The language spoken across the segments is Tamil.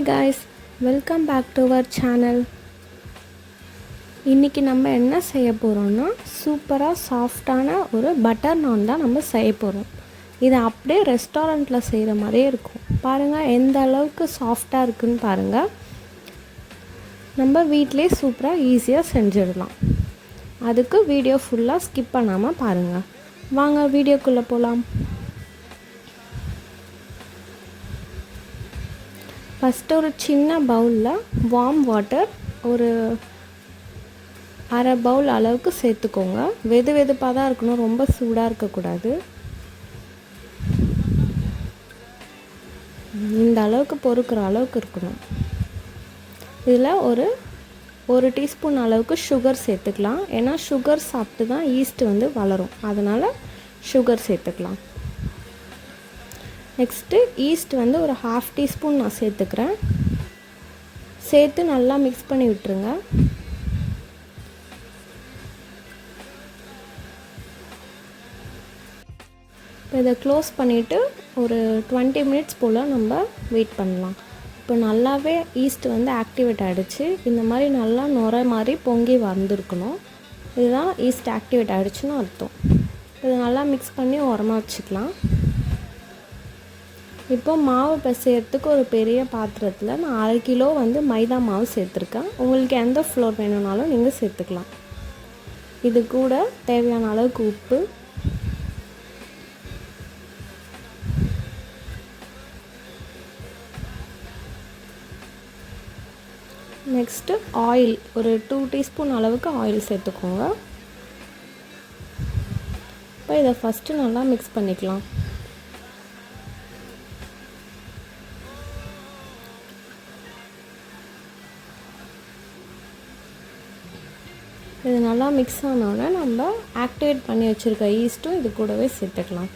Hi guys, welcome back to our channel. இன்றைக்கி நம்ம என்ன செய்ய போகிறோம்னா சூப்பராக சாஃப்டான ஒரு பட்டர் நான் தான் நம்ம செய்ய போகிறோம். இது அப்படியே ரெஸ்டாரண்ட்டில் செய்கிற மாதிரியே இருக்கும். பாருங்கள் எந்த அளவுக்கு சாஃப்டாக இருக்குதுன்னு பாருங்கள். நம்ம வீட்டிலே சூப்பராக ஈஸியாக செஞ்சிடலாம். அதுக்கு வீடியோ ஃபுல்லாக ஸ்கிப் பண்ணாமல் பாருங்கள். வாங்க வீடியோக்குள்ளே போகலாம். ஃபஸ்ட்டு ஒரு சின்ன பவுலில் வார்ம் வாட்டர் ஒரு அரை பவுல் அளவுக்கு சேர்த்துக்கோங்க. வெது வெதுப்பாக தான் இருக்கணும், ரொம்ப சூடாக இருக்கக்கூடாது. இந்த அளவுக்கு பொறுக்கிற அளவுக்கு இருக்கணும். இதில் ஒரு டீஸ்பூன் அளவுக்கு சுகர் சேர்த்துக்கலாம். ஏன்னா சுகர் சாப்பிட்டு தான் ஈஸ்ட் வளரும், அதனால் சுகர் சேர்த்துக்கலாம். நெக்ஸ்ட்டு ஈஸ்ட் ஒரு 1/2 டீஸ்பூன் நான் சேர்த்துக்கிறேன். சேர்த்து நல்லா மிக்ஸ் பண்ணி விட்டுருங்க. இப்போ இதை க்ளோஸ் பண்ணிவிட்டு ஒரு 20 மினிட்ஸ் போல் நம்ம வெயிட் பண்ணலாம். இப்போ நல்லாவே ஈஸ்ட் ஆக்டிவேட் ஆகிடுச்சு. இந்த மாதிரி நல்லா நுரை மாதிரி பொங்கி வந்திருக்கணும். இதுதான் ஈஸ்ட் ஆக்டிவேட் ஆகிடுச்சுன்னு அர்த்தம். இதை நல்லா மிக்ஸ் பண்ணி உரமாக வச்சுக்கலாம். இப்போ மாவு பிசையறதுக்கு ஒரு பெரிய பாத்திரத்தில் நான் 1/2 கிலோ மைதா மாவு சேர்த்துருக்கேன். உங்களுக்கு எந்த ஃப்ளோர் வேணும்னாலும் நீங்கள் சேர்த்துக்கலாம். இது கூட தேவையான அளவுக்கு உப்பு, நெக்ஸ்ட்டு ஆயில் ஒரு 2 டீஸ்பூன் அளவுக்கு ஆயில் சேர்த்துக்கோங்க. இப்போ இதை ஃபஸ்ட்டு நல்லா மிக்ஸ் பண்ணிக்கலாம். இது நல்லா மிக்ஸ் ஆனோடனே நம்ம ஆக்டிவேட் பண்ணி வச்சுருக்க ஈஸ்ட்டும் இது கூடவே சேர்த்துக்கலாம்.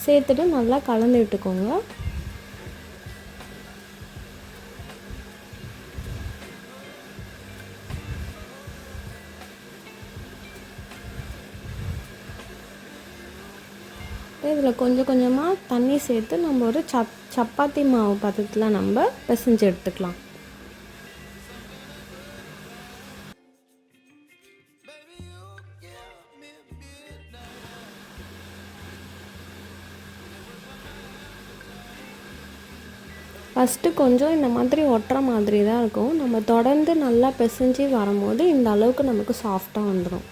சேர்த்துட்டு நல்லா கலந்து விட்டுக்கோங்க. இதில் கொஞ்சம் கொஞ்சமாக தண்ணி சேர்த்து நம்ம ஒரு சப்பாத்தி மாவு பதத்தில் நம்ம பிசைஞ்சு எடுத்துக்கலாம். ஃபஸ்ட்டு கொஞ்சம் இந்த மாதிரி ஒட்டுற மாதிரி தான் இருக்கும். நம்ம தொடர்ந்து நல்லா பிசைஞ்சு வரும்போது இந்த அளவுக்கு நமக்கு சாஃப்டாக வந்துடும்.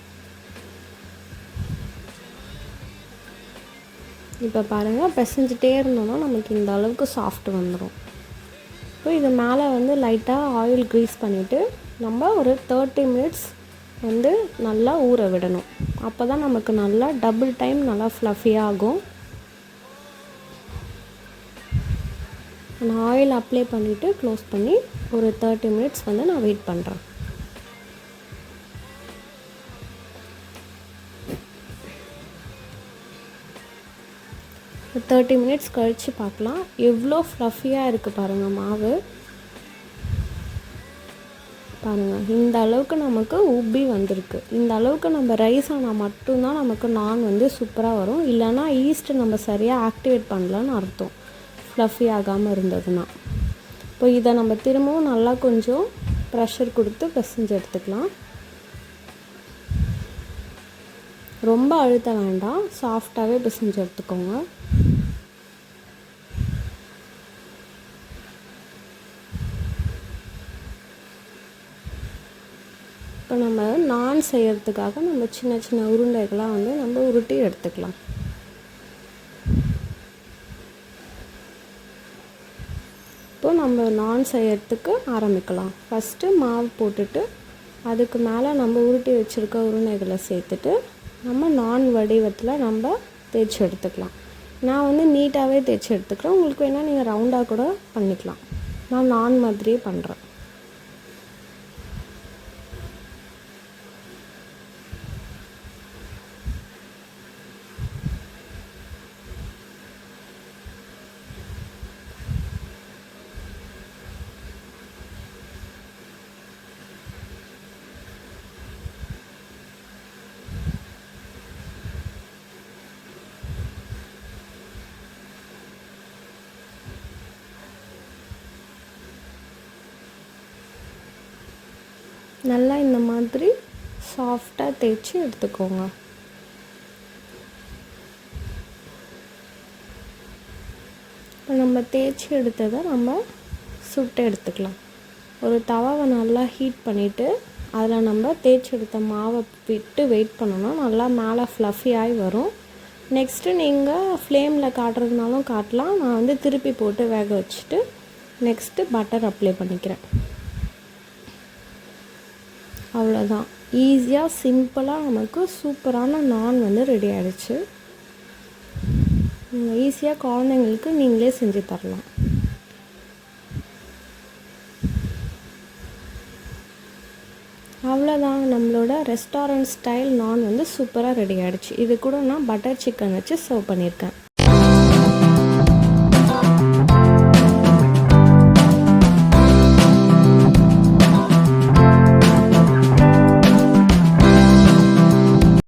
இப்போ பாருங்கள், பிசைஞ்சிட்டே இருந்தோம்னா நமக்கு இந்த அளவுக்கு சாஃப்ட் வந்துடும். இப்போ இது மேலே லைட்டாக ஆயில் க்ரீஸ் பண்ணிவிட்டு நம்ம ஒரு 30 மினிட்ஸ் நல்லா ஊற விடணும். அப்போ தான் நமக்கு நல்லா டபுள் டைம் நல்லா ஃப்ளஃபியாக ஆகும். நான் ஆயில் அப்ளை பண்ணிவிட்டு க்ளோஸ் பண்ணி ஒரு 30 மினிட்ஸ் நான் வெயிட் பண்ணுறேன். ஒரு 30 மினிட்ஸ் கழித்து பார்க்கலாம். எவ்வளோ ஃப்ளஃபியாக இருக்குது பாருங்கள் மாவு. பாருங்கள், இந்த அளவுக்கு நமக்கு உப்பி வந்திருக்கு. இந்த அளவுக்கு நம்ம ரைஸ் ஆனால் மட்டும்தான் நமக்கு நான் சூப்பராக வரும். இல்லைனா ஈஸ்ட் நம்ம சரியாக ஆக்டிவேட் பண்ணலன்னு அர்த்தம், ஃப்ளஃபி ஆகாமல் இருந்ததுன்னா. இப்போ இதை நம்ம திரும்பவும் நல்லா கொஞ்சம் ப்ரெஷர் கொடுத்து பிசைஞ்சு எடுத்துக்கலாம். ரொம்ப அழுத்த வேண்டாம், சாஃப்டாகவே பிசைஞ்சு எடுத்துக்கோங்க. இப்போ நம்ம நான் செய்கிறதுக்காக நம்ம சின்ன சின்ன உருண்டைகளாக நம்ம உருட்டி எடுத்துக்கலாம். இப்போ நம்ம நான் செய்யறதுக்கு ஆரம்பிக்கலாம். ஃபஸ்ட்டு மாவு போட்டுட்டு அதுக்கு மேலே நம்ம உருட்டி வச்சுருக்க உருண்டைகளை சேர்த்துட்டு நம்ம நான் வடிவத்தில் நம்ம தேய்ச்சி எடுத்துக்கலாம். நான் நீட்டாகவே தேய்ச்சி எடுத்துக்கிறேன். உங்களுக்கு வேணால் நீங்கள் ரவுண்டாக கூட பண்ணிக்கலாம். நான் மாதிரியே பண்ணுறேன். நல்லா இந்த மாதிரி சாஃப்டாக தேய்ச்சி எடுத்துக்கோங்க. இப்போ நம்ம தேய்ச்சி எடுத்ததை நம்ம சுட்டு எடுத்துக்கலாம். ஒரு தவாவை நல்லா ஹீட் பண்ணிவிட்டு அதில் நம்ம தேய்ச்சி எடுத்த மாவை விட்டு வெயிட் பண்ணோன்னா நல்லா மேலே ஃப்ளஃபியாகி வரும். நெக்ஸ்ட்டு நீங்கள் ஃப்ளேமில் காட்டுறதுனாலும் காட்டலாம். நான் வந்து திருப்பி போட்டு வேக வச்சுட்டு நெக்ஸ்ட்டு பட்டர் அப்ளை பண்ணிக்கிறேன். அவ்வளோதான். ஈஸியாக சிம்பிளாக நமக்கு சூப்பரான நான் வந்து ரெடி ஆகிடுச்சு. ஈஸியாக குழந்தைங்களுக்கு நீங்களே செஞ்சு தரலாம். அவ்வளோதான், நம்மளோட ரெஸ்டாரண்ட் ஸ்டைல் நான் வந்து சூப்பராக ரெடி ஆகிடுச்சு. இது கூட நான் பட்டர் சிக்கன் வச்சு சர்வ் பண்ணியிருக்கேன்.